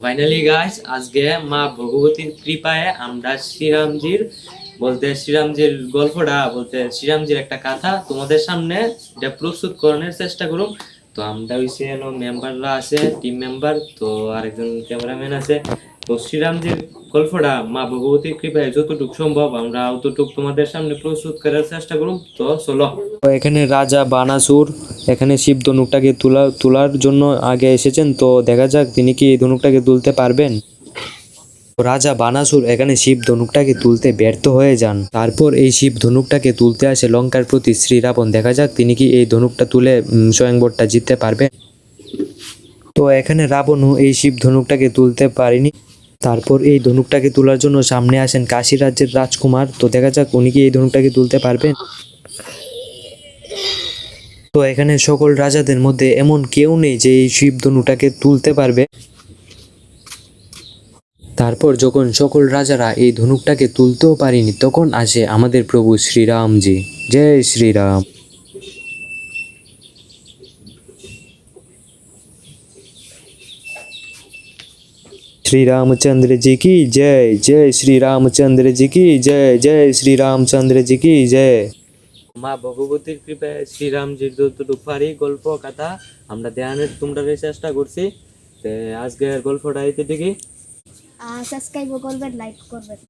Finally guys আজকে মা ভগবতীর কৃপায় আমরা শ্রীরামজির গল্পটা বলতে শ্রীরামজির একটা কথা তোমাদের সামনে এটা প্রস্তুত করানোর চেষ্টা করুম। তো আমরা হইছে মেম্বাররা আছে, টিম মেম্বার, তো আরেকজন ক্যামেরাম্যান আছে। তো শ্রীরামজির গল্পটা মা ভগবতীর কৃপায় যতটুকু সম্ভব আমরা অতটুকু তোমাদের সামনে প্রস্তুত করার চেষ্টা করুম। তো চলো। তো এখানে রাজা বানাসুর এখানে শিব ধনুকটাকে তোলার জন্য আগে এসেছেন। তো দেখা যাক তিনি কি এই ধনুকটাকে তুলতে পারবেন। রাজা বানাসুর এখানে শিব ধনুকটাকে তুলতে ব্যর্থ হয়ে যান। তারপর এই শিব ধনুকটাকে তুলতে আসে লঙ্কার প্রতি শ্রী রাবণ। দেখা যাক তিনি কি এই ধনুকটা তুলে স্বয়ংবরটা জিততে পারবেন। তো এখানে রাবণও এই শিব ধনুকটাকে তুলতে পারেনি। তারপর এই ধনুকটাকে তোলার জন্য সামনে আসেন কাশী রাজ্যের রাজকুমার। তো দেখা যাক উনি কি এই ধনুকটাকে তুলতে পারবেন। তো এখানে সকল রাজাদের মধ্যে এমন কেউ নেই যে এই শিব ধনুটাকে তুলতে পারবে। তারপর যখন সকল রাজারা এই ধনুকটাকে তুলতেও পারেনি তখন আসে আমাদের প্রভু শ্রীরামজি। জয় শ্রীরাম। श्री रामचंद्र जी की जय। जय श्री रामचंद्र जी की जय। जय श्री रामचंद्र जी की जय। মা ভগবতীর কৃপায় শ্রীরামজির যতটুকু পারি গল্প কথা আমরা ধ্যানের তোমরা চেষ্টা করছি। আজকের গল্পটা এইতে দেখি। সাবস্ক্রাইব করবেন, লাইক করবেন।